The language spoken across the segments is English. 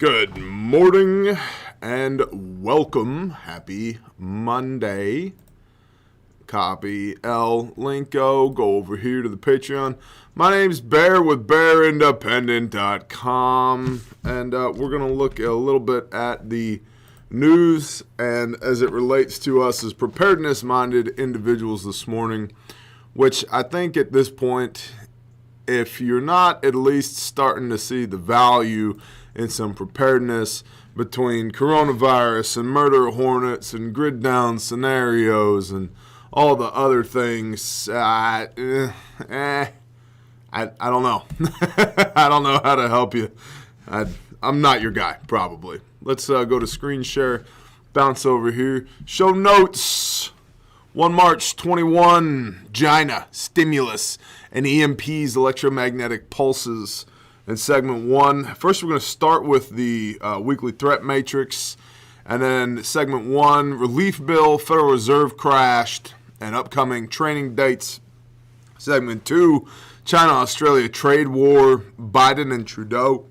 Good morning and welcome. Happy Monday. Copy L Linko. Go over here to the Patreon. My name's Bear with BearIndependent.com, and we're going to look a little bit at the news and as it relates to us as preparedness-minded individuals this morning, which I think at this point, if you're not at least starting to see the value in some preparedness between coronavirus and murder hornets and grid down scenarios and all the other things, I don't know. I don't know how to help you. I'm not your guy, probably. Let's go to screen share, bounce over here. Show notes. 1 March 21, Jina, stimulus, and EMPs, electromagnetic pulses. In segment 1, first we're going to start with the weekly threat matrix, and then segment 1, relief bill, Federal Reserve crashed, and upcoming training dates. Segment 2, China-Australia trade war, Biden and Trudeau,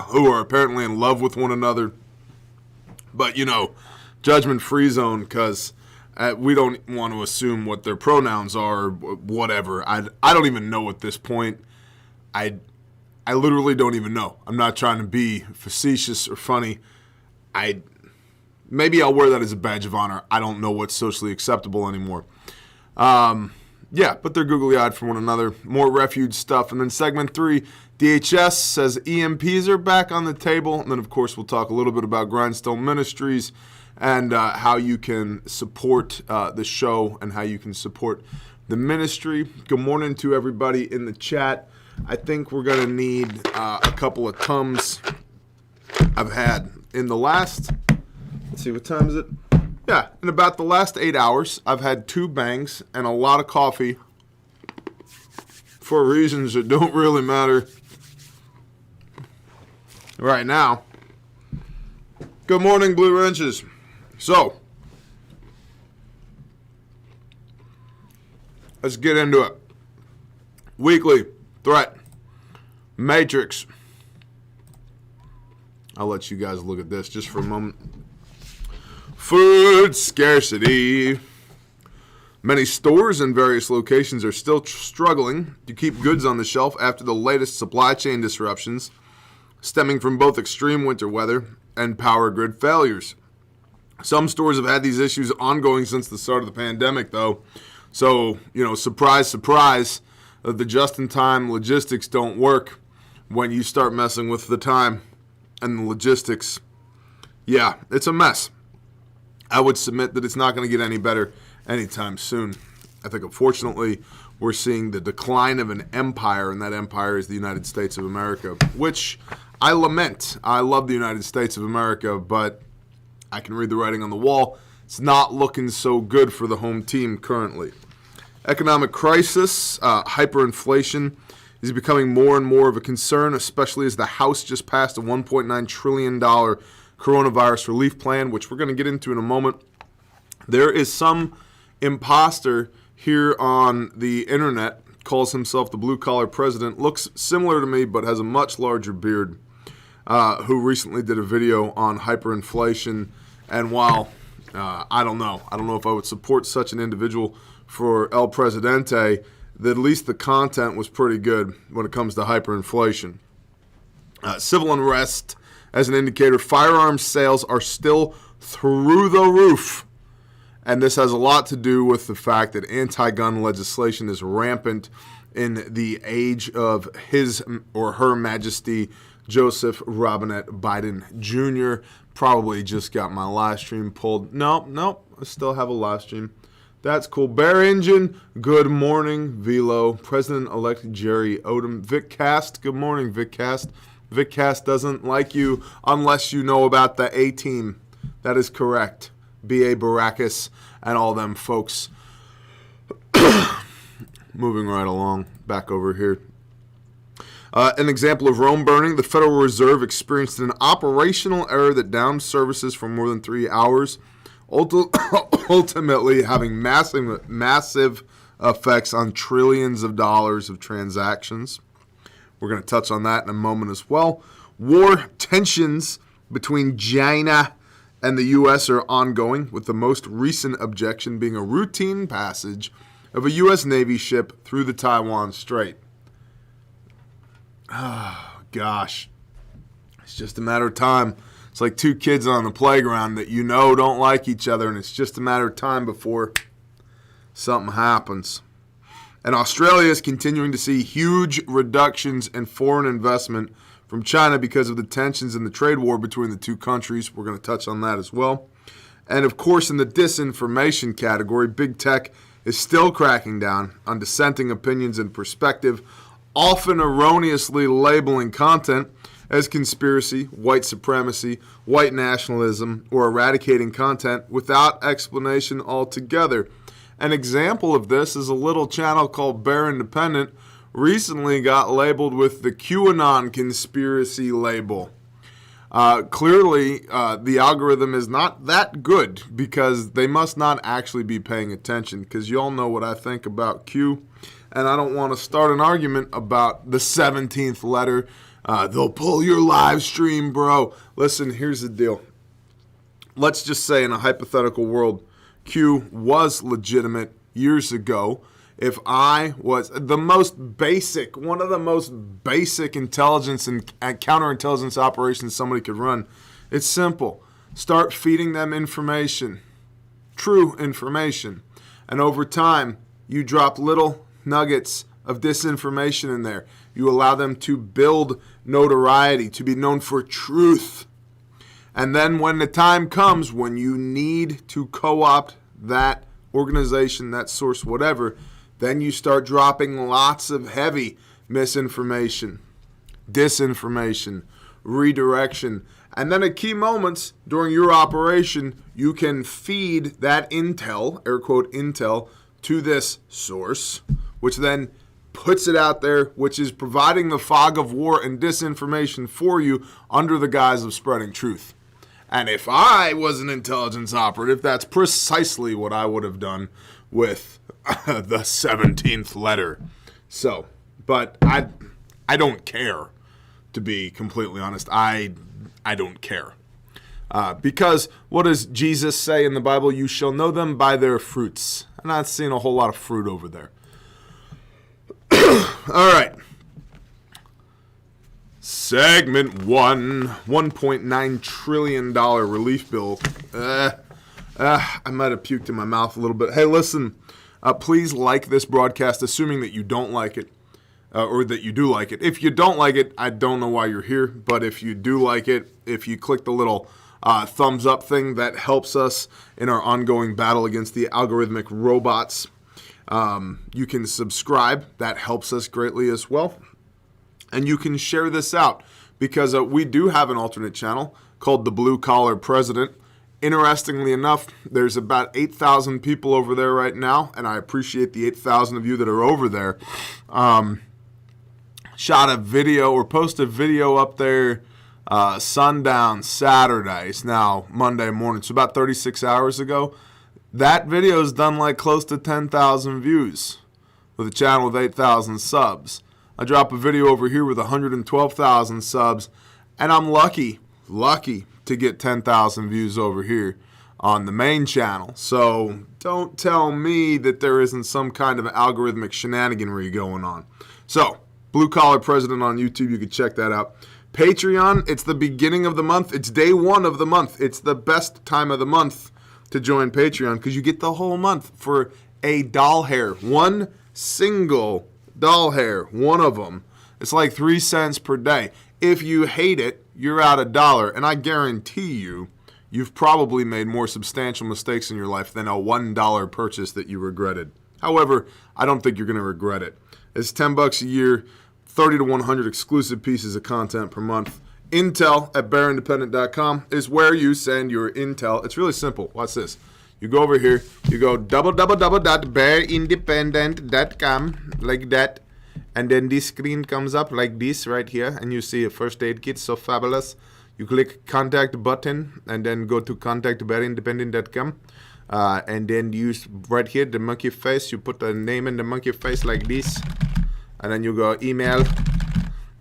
who are apparently in love with one another. But, judgment-free zone, because we don't want to assume what their pronouns are or whatever. I don't even know at this point. I literally don't even know. I'm not trying to be facetious or funny. Maybe I'll wear that as a badge of honor. I don't know what's socially acceptable anymore. But they're googly-eyed for one another. More refuge stuff. And then segment 3, DHS says EMPs are back on the table. And then, of course, we'll talk a little bit about Grindstone Ministries and how you can support the show and how you can support the ministry. Good morning to everybody in the chat. I think we're going to need a couple of Tums. I've had in the last, let's see, what time is it? Yeah, in about the last 8 hours, I've had 2 bangs and a lot of coffee for reasons that don't really matter right now. Good morning, Blue Wrenches. So, let's get into it. Weekly threat matrix. I'll let you guys look at this just for a moment. Food scarcity. Many stores in various locations are still struggling to keep goods on the shelf after the latest supply chain disruptions stemming from both extreme winter weather and power grid failures. Some stores have had these issues ongoing since the start of the pandemic, though. So, surprise, surprise, the just-in-time logistics don't work when you start messing with the time and the logistics. Yeah, it's a mess. I would submit that it's not going to get any better anytime soon. I think, unfortunately, we're seeing the decline of an empire, and that empire is the United States of America, which I lament. I love the United States of America, but I can read the writing on the wall. It's not looking so good for the home team currently. Economic crisis, hyperinflation is becoming more and more of a concern, especially as the House just passed a $1.9 trillion coronavirus relief plan, which we're going to get into in a moment. There is some imposter here on the internet, calls himself the blue-collar president, looks similar to me but has a much larger beard, who recently did a video on hyperinflation. And while I don't know if I would support such an individual for El Presidente, that at least the content was pretty good when it comes to hyperinflation. Civil unrest as an indicator, firearms sales are still through the roof. And this has a lot to do with the fact that anti-gun legislation is rampant in the age of His or Her Majesty Joseph Robinette Biden Jr. Probably just got my live stream pulled. Nope, I still have a live stream. That's cool. Bear Engine, good morning. Velo, President-elect Jerry Odom. Vic Cast, good morning, Vic Cast. Vic Cast doesn't like you unless you know about the A-Team. That is correct. B.A. Baracus and all them folks. Moving right along, back over here. An example of Rome burning, the Federal Reserve experienced an operational error that downed services for more than 3 hours, ultimately having massive effects on trillions of dollars of transactions. We're going to touch on that in a moment as well. War tensions between Jina and the U.S. are ongoing, with the most recent objection being a routine passage of a U.S. Navy ship through the Taiwan Strait. Oh, gosh. It's just a matter of time. It's like two kids on the playground that you know don't like each other, and it's just a matter of time before something happens. And Australia is continuing to see huge reductions in foreign investment from China because of the tensions in the trade war between the two countries. We're going to touch on that as well. And of course, in the disinformation category, big tech is still cracking down on dissenting opinions and perspective, often erroneously labeling content as conspiracy, white supremacy, white nationalism, or eradicating content without explanation altogether. An example of this is a little channel called Bear Independent recently got labeled with the QAnon conspiracy label. Clearly, the algorithm is not that good because they must not actually be paying attention, because you all know what I think about Q, and I don't want to start an argument about the 17th letter. They'll pull your live stream, bro. Listen, here's the deal. Let's just say in a hypothetical world, Q was legitimate years ago. If I was one of the most basic intelligence and counterintelligence operations somebody could run, it's simple. Start feeding them information, true information. And over time, you drop little nuggets of disinformation in there. You allow them to build notoriety, to be known for truth. And then when the time comes when you need to co-opt that organization, that source, whatever, then you start dropping lots of heavy misinformation, disinformation, redirection. And then at key moments during your operation, you can feed that intel, air quote intel, to this source, which then puts it out there, which is providing the fog of war and disinformation for you under the guise of spreading truth. And if I was an intelligence operative, that's precisely what I would have done with the 17th letter. So, but I don't care, to be completely honest. I don't care. Because what does Jesus say in the Bible? You shall know them by their fruits. I'm not seeing a whole lot of fruit over there. All right. Segment 1, $1.9 trillion relief bill. I might have puked in my mouth a little bit. Hey, listen, please like this broadcast, assuming that you don't like it, or that you do like it. If you don't like it, I don't know why you're here, but if you do like it, if you click the little thumbs up thing, that helps us in our ongoing battle against the algorithmic robots. You can subscribe. That helps us greatly as well. And you can share this out, because we do have an alternate channel called The Blue Collar President. Interestingly enough, there's about 8,000 people over there right now, and I appreciate the 8,000 of you that are over there. Shot a video or posted a video up there sundown Saturday. It's now Monday morning, so about 36 hours ago. That video is done like close to 10,000 views with a channel with 8,000 subs. I drop a video over here with 112,000 subs, and I'm lucky to get 10,000 views over here on the main channel. So don't tell me that there isn't some kind of algorithmic shenaniganry going on. So, Blue Collar President on YouTube, you can check that out. Patreon, it's the beginning of the month. It's day 1 of the month. It's the best time of the month to join Patreon, because you get the whole month for a doll hair. One single doll hair, one of them. It's like 3 cents per day. If you hate it, you're out $1, and I guarantee you've probably made more substantial mistakes in your life than a $1 purchase that you regretted. However, I don't think you're going to regret it. It's $10 a year, 30 to 100 exclusive pieces of content per month. Intel at bearindependent.com is where you send your intel. It's really simple. Watch this. You go over here, you go www.bearindependent.com, like that, and then this screen comes up like this right here, and you see a first aid kit, so fabulous. You click contact button, and then go to contact@bearindependent.com, and then use right here the monkey face. You put the name in the monkey face like this, and then you go email,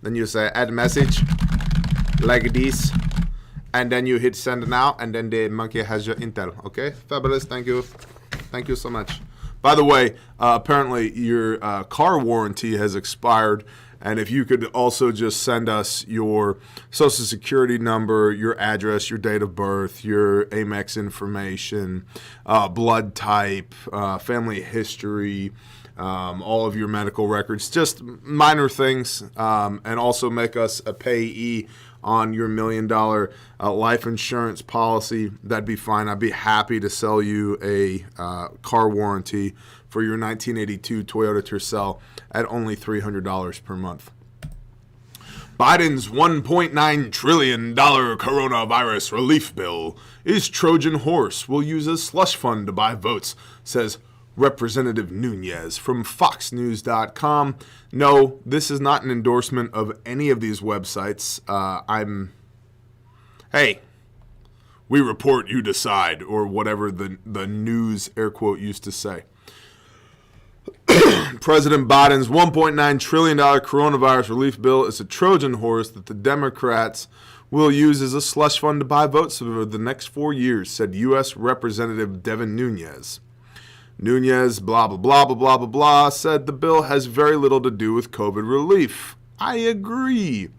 then you say add message, like this. And then you hit send now, and then the monkey has your intel. Okay, fabulous. Thank you so much. By the way, apparently your car warranty has expired, and if you could also just send us your social security number, your address, your date of birth, your Amex information, blood type, family history, all of your medical records, just minor things, and also make us a payee on your $1 million life insurance policy, that'd be fine. I'd be happy to sell you a car warranty for your 1982 Toyota Tercel at only $300 per month. Biden's $1.9 trillion coronavirus relief bill is Trojan horse. Will use a slush fund to buy votes, says Representative Nunes from FoxNews.com. No, this is not an endorsement of any of these websites. Hey, we report, you decide, or whatever the news, air quote, used to say. President Biden's $1.9 trillion coronavirus relief bill is a Trojan horse that the Democrats will use as a slush fund to buy votes over the next 4 years, said U.S. Representative Devin Nunes. Nunes, blah, blah, blah, blah, blah, blah, blah, said the bill has very little to do with COVID relief. I agree.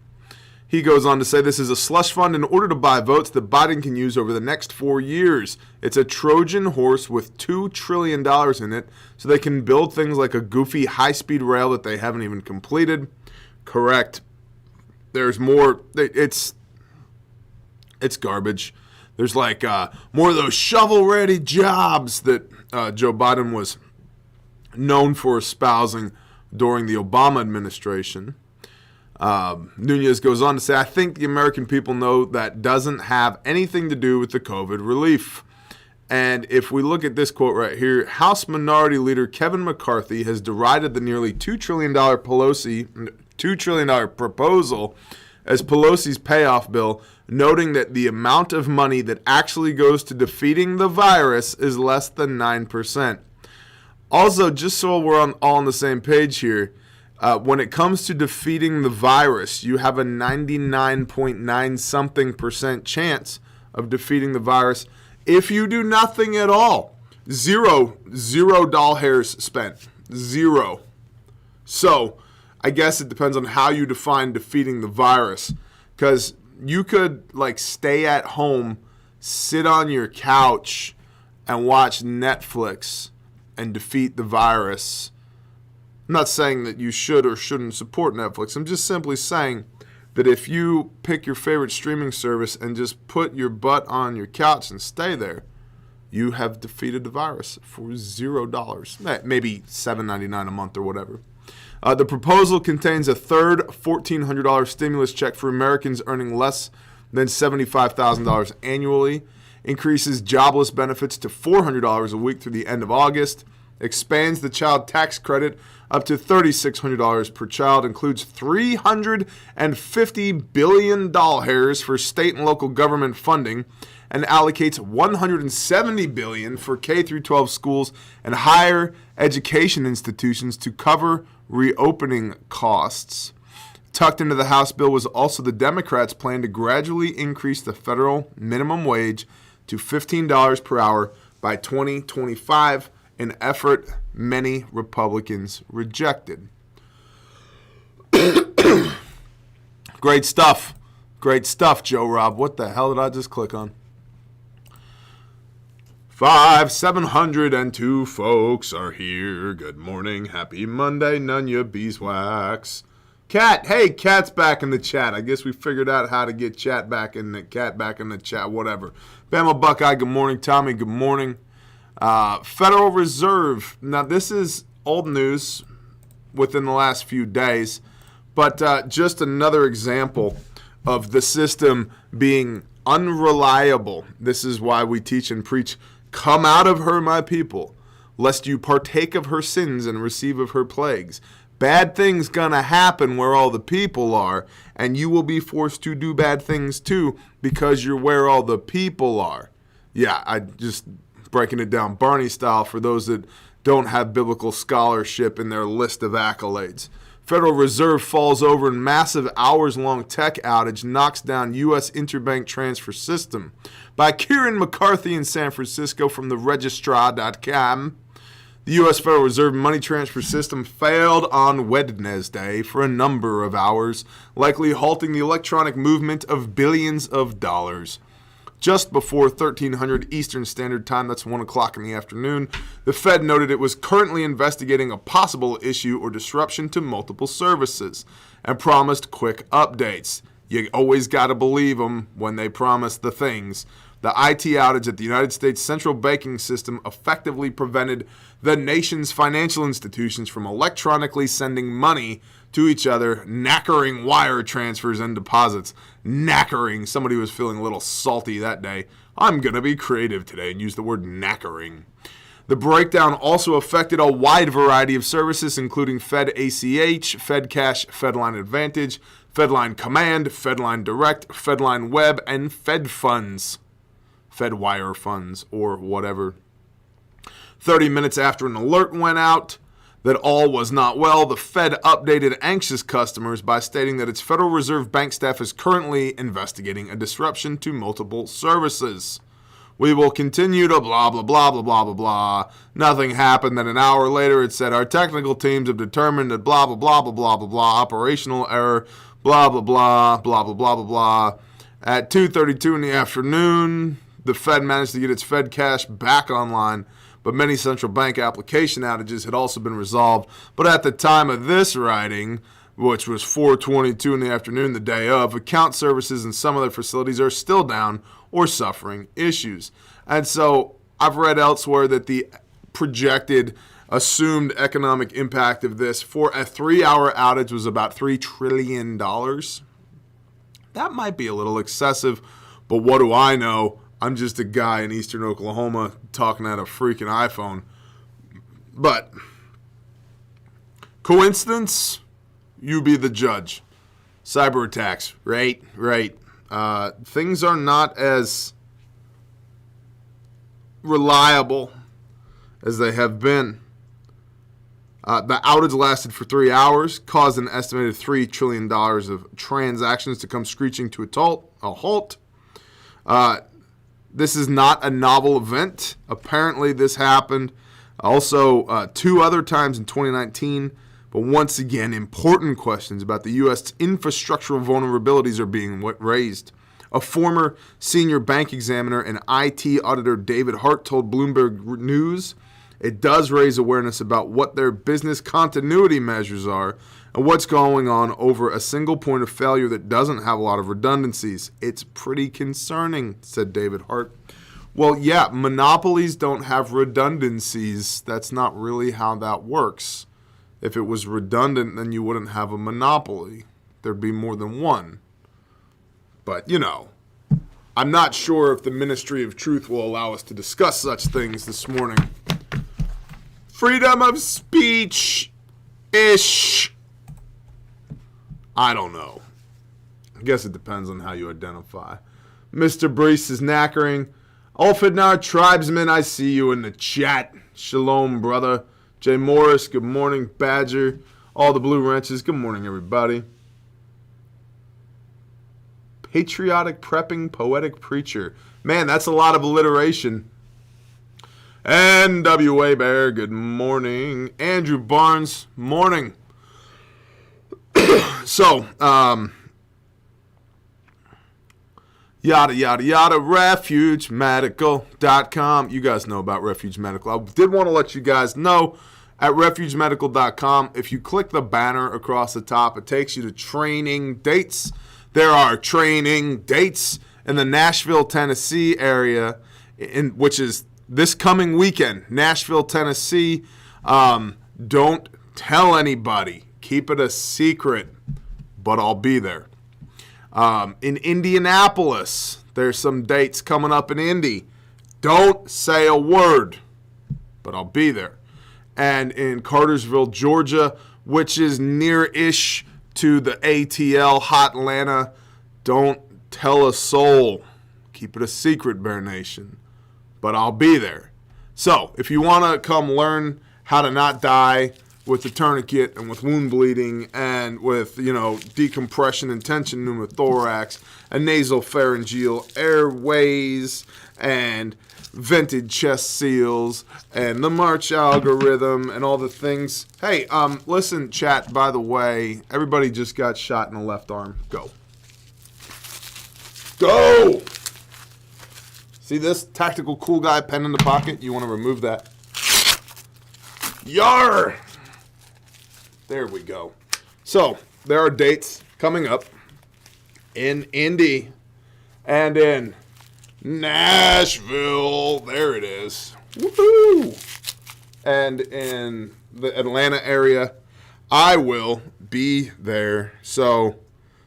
He goes on to say this is a slush fund in order to buy votes that Biden can use over the next 4 years. It's a Trojan horse with $2 trillion in it, so they can build things like a goofy high-speed rail that they haven't even completed. Correct. There's more. It's garbage. There's like more of those shovel-ready jobs that Joe Biden was known for espousing during the Obama administration. Nunes goes on to say, I think the American people know that doesn't have anything to do with the COVID relief. And if we look at this quote right here, House Minority Leader Kevin McCarthy has derided the nearly $2 trillion proposal as Pelosi's payoff bill, noting that the amount of money that actually goes to defeating the virus is less than 9%. Also, just so we're all on the same page here, when it comes to defeating the virus, you have a 99.9-something% chance of defeating the virus if you do nothing at all. Zero doll hairs spent. Zero. So, I guess it depends on how you define defeating the virus. Because you could, stay at home, sit on your couch, and watch Netflix and defeat the virus. I'm not saying that you should or shouldn't support Netflix. I'm just simply saying that if you pick your favorite streaming service and just put your butt on your couch and stay there, you have defeated the virus for $0. Maybe $7.99 a month or whatever. The proposal contains a third $1,400 stimulus check for Americans earning less than $75,000 annually, increases jobless benefits to $400 a week through the end of August, expands the child tax credit up to $3,600 per child, includes $350 billion for state and local government funding, and allocates $170 billion for K-12 schools and higher education institutions to cover reopening costs. Tucked into the House bill was also the Democrats' plan to gradually increase the federal minimum wage to $15 per hour by 2025, an effort many Republicans rejected. Great stuff. Great stuff, Joe Rob. What the hell did I just click on? 702 folks are here. Good morning. Happy Monday. None ya beeswax. Cat. Hey, Cat's back in the chat. I guess we figured out how to get Cat back in the chat. Whatever. Bama Buckeye. Good morning. Tommy. Good morning. Federal Reserve. Now, this is old news within the last few days, but just another example of the system being unreliable. This is why we teach and preach, come out of her, my people, lest you partake of her sins and receive of her plagues. Bad things gonna happen where all the people are, and you will be forced to do bad things too because you're where all the people are. Yeah, I just breaking it down Barney style for those that don't have biblical scholarship in their list of accolades. Federal Reserve falls over in massive hours-long tech outage knocks down U.S. interbank transfer system. By Kieran McCarthy in San Francisco from the Registrar.com. The U.S. Federal Reserve money transfer system failed on Wednesday for a number of hours, likely halting the electronic movement of billions of dollars. Just before 1300 Eastern Standard Time, that's 1 o'clock in the afternoon, the Fed noted it was currently investigating a possible issue or disruption to multiple services and promised quick updates. You always got to believe them when they promise the things. The IT outage at the United States central banking system effectively prevented the nation's financial institutions from electronically sending money to each other, knackering wire transfers and deposits. Knackering. Somebody was feeling a little salty that day. I'm going to be creative today and use the word knackering. The breakdown also affected a wide variety of services, including Fed ACH, Fed Cash, Fedline Advantage, Fedline Command, Fedline Direct, Fedline Web, and Fed Funds. Fedwire funds or whatever. 30 minutes after an alert went out that all was not well, the Fed updated anxious customers by stating that its Federal Reserve Bank staff is currently investigating a disruption to multiple services. We will continue to blah, blah, blah, blah, blah, blah, blah. Nothing happened. Then an hour later it said, our technical teams have determined that blah, blah, blah, blah, blah, blah, blah, operational error, blah, blah, blah, blah, blah, blah, blah, blah. At 2:32 in the afternoon, the Fed managed to get its Fed cash back online, but many central bank application outages had also been resolved. But at the time of this writing, which was 4:22 in the afternoon, the day of, account services in some of their facilities are still down or suffering issues. And so I've read elsewhere that the projected assumed economic impact of this for a 3-hour outage was about $3 trillion. That might be a little excessive, but what do I know? I'm just a guy in eastern Oklahoma talking at a freaking iPhone. But coincidence? You be the judge. Cyber attacks, right? Things are not as reliable as they have been. The outage lasted for 3 hours, caused an estimated $3 trillion of transactions to come screeching to a halt. This is not a novel event. Apparently, this happened also 2 other times in 2019. But once again, important questions about the U.S. infrastructural vulnerabilities are being raised. A former senior bank examiner and IT auditor, David Hart, told Bloomberg News it does raise awareness about what their business continuity measures are and what's going on over a single point of failure that doesn't have a lot of redundancies. It's pretty concerning, said David Hart. Well, yeah, monopolies don't have redundancies. That's not really how that works. If it was redundant, then you wouldn't have a monopoly. There'd be more than one. But, I'm not sure if the Ministry of Truth will allow us to discuss such things this morning. Freedom of speech-ish. I don't know. I guess it depends on how you identify. Mr. Brees is knackering. Ulfidnar Tribesman, I see you in the chat. Shalom, brother. Jay Morris, good morning. Badger, all the Blue Wrenches, good morning, everybody. Patriotic Prepping Poetic Preacher. Man, that's a lot of alliteration. NWA Bear, good morning. Andrew Barnes, morning. So, yada, yada, yada, refugemedical.com. You guys know about Refuge Medical. I did want to let you guys know at refugemedical.com, if you click the banner across the top, it takes you to training dates. There are training dates in the Nashville, Tennessee area, which is this coming weekend. Nashville, Tennessee. Don't tell anybody. Keep it a secret, but I'll be there. In Indianapolis, there's some dates coming up in Indy. Don't say a word, but I'll be there. And in Cartersville, Georgia, which is near-ish to the ATL, Hot Atlanta, don't tell a soul. Keep it a secret, Bear Nation, but I'll be there. So if you want to come learn how to not die with the tourniquet and with wound bleeding and with, decompression and tension pneumothorax and nasal pharyngeal airways and vented chest seals and the March algorithm and all the things. Hey, listen, chat, by the way, everybody just got shot in the left arm. Go. Go! See this tactical cool guy pen in the pocket? You want to remove that. Yar! There we go. So, there are dates coming up in Indy and in Nashville. There it is. Woohoo! And in the Atlanta area. I will be there. So,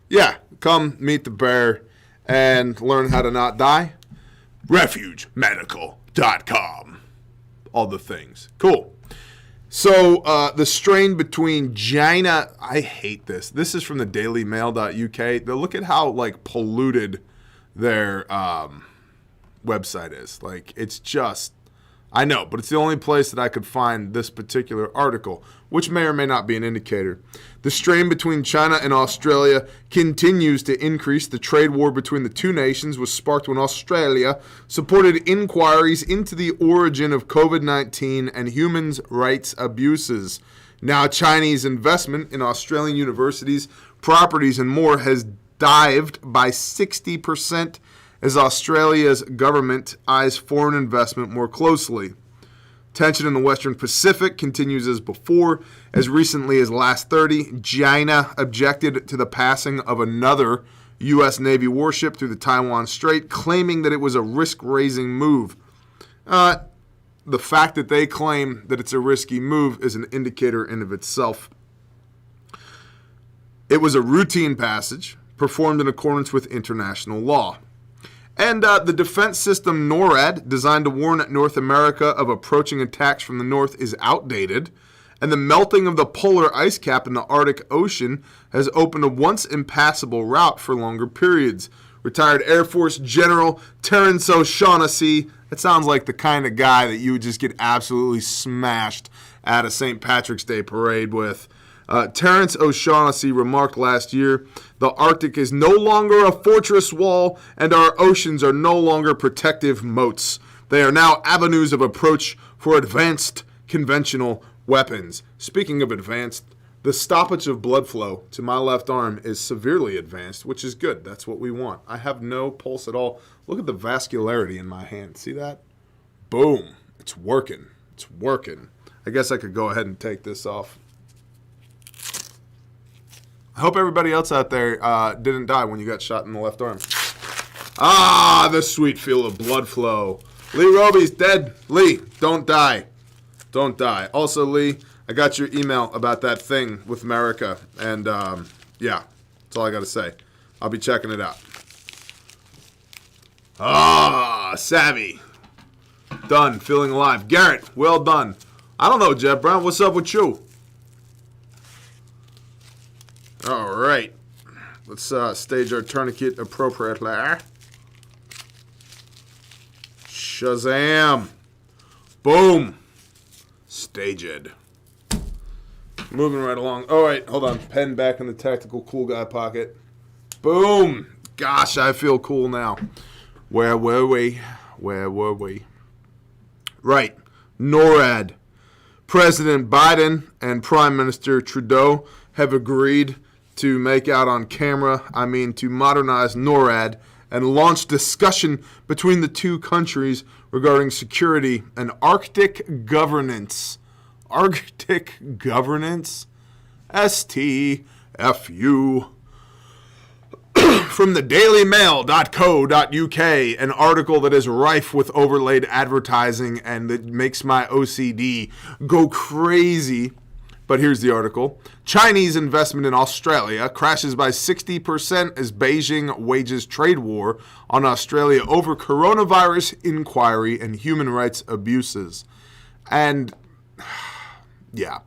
yeah, come meet the bear and learn how to not die. RefugeMedical.com. All the things. Cool. So, the strain between Jina, I hate this. This is from the dailymail.uk. Look at how, polluted their website is. It's just, I know, but it's the only place that I could find this particular article, which may or may not be an indicator. The strain between China and Australia continues to increase. The trade war between the two nations was sparked when Australia supported inquiries into the origin of COVID-19 and human rights abuses. Now, Chinese investment in Australian universities, properties, and more has dived by 60% as Australia's government eyes foreign investment more closely. Tension in the Western Pacific continues as before. As recently as last 30, China objected to the passing of another U.S. Navy warship through the Taiwan Strait, claiming that it was a risk-raising move. The fact that they claim that it's a risky move is an indicator in of itself. It was a routine passage performed in accordance with international law. And the defense system NORAD, designed to warn North America of approaching attacks from the north, is outdated. And the melting of the polar ice cap in the Arctic Ocean has opened a once impassable route for longer periods. Retired Air Force General Terence O'Shaughnessy, that sounds like the kind of guy that you would just get absolutely smashed at a St. Patrick's Day parade with. Terence O'Shaughnessy remarked last year, "The Arctic is no longer a fortress wall, and our oceans are no longer protective moats. They are now avenues of approach for advanced conventional weapons." Speaking of advanced, the stoppage of blood flow to my left arm is severely advanced, which is good. That's what we want. I have no pulse at all. Look at the vascularity in my hand. See that? Boom. It's working. It's working. I guess I could go ahead and take this off. I hope everybody else out there didn't die when you got shot in the left arm. Ah, the sweet feel of blood flow. Lee Roby's dead. Lee, don't die. Don't die. Also, Lee, I got your email about that thing with America. And, yeah, that's all I got to say. I'll be checking it out. Ah, savvy. Done. Feeling alive. Garrett, well done. I don't know, Jeff Brown. What's up with you? All right, let's stage our tourniquet appropriately. Shazam! Boom! Staged. Moving right along. All right, hold on. Pen back in the tactical cool guy pocket. Boom! Gosh, I feel cool now. Where were we? Where were we? Right, NORAD. President Biden and Prime Minister Trudeau have agreed to make out on camera, to modernize NORAD and launch discussion between the two countries regarding security and Arctic governance. Arctic governance? STFU. From the dailymail.co.uk, an article that is rife with overlaid advertising and that makes my OCD go crazy. But here's the article. Chinese investment in Australia crashes by 60% as Beijing wages trade war on Australia over coronavirus inquiry and human rights abuses. And, yeah.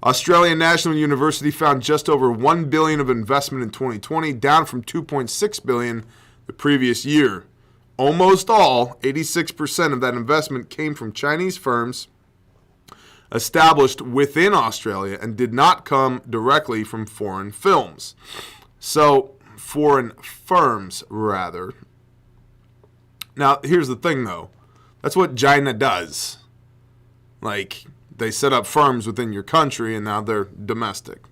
Australian National University found just over $1 billion of investment in 2020, down from $2.6 billion the previous year. Almost all, 86% of that investment came from Chinese firms, established within Australia and did not come directly from foreign films. So, foreign firms, rather. Now, here's the thing, though. That's what Jina does. Like, they set up firms within your country, and now they're domestic.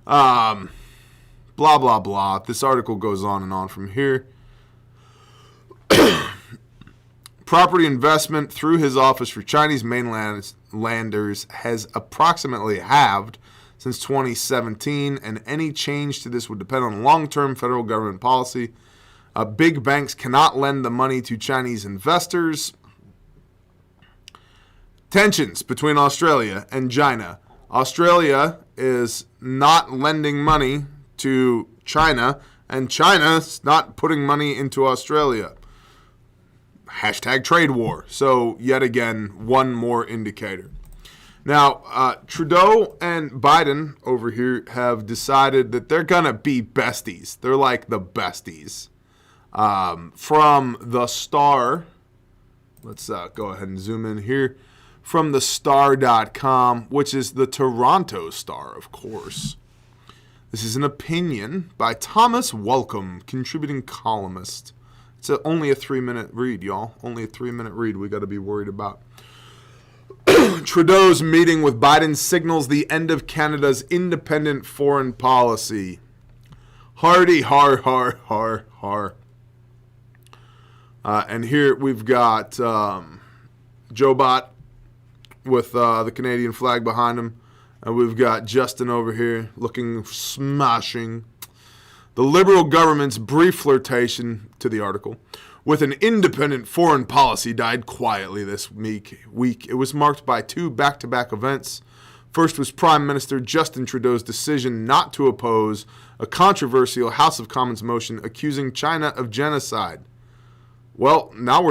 Blah, blah, blah. This article goes on and on from here. Property investment through his office for Chinese mainlanders has approximately halved since 2017, and any change to this would depend on long-term federal government policy. Big banks cannot lend the money to Chinese investors. Tensions between Australia and China. Australia is not lending money to China, and China's not putting money into Australia. Hashtag trade war. So, yet again, one more indicator. Now, Trudeau and Biden over here have decided that they're going to be besties. They're like the besties. From the Star, let's go ahead and zoom in here. From the Star.com, which is the Toronto Star, of course. This is an opinion by Thomas Welcome, contributing columnist. It's only a 3-minute read, y'all. Only a 3-minute read we got to be worried about. Trudeau's meeting with Biden signals the end of Canada's independent foreign policy. Hardy, har, har, har, har. And here we've got Joe Bot with the Canadian flag behind him. And we've got Justin over here looking smashing. The Liberal government's brief flirtation, to the article, with an independent foreign policy died quietly this week. It was marked by 2 back-to-back events. First was Prime Minister Justin Trudeau's decision not to oppose a controversial House of Commons motion accusing China of genocide. Well, now we're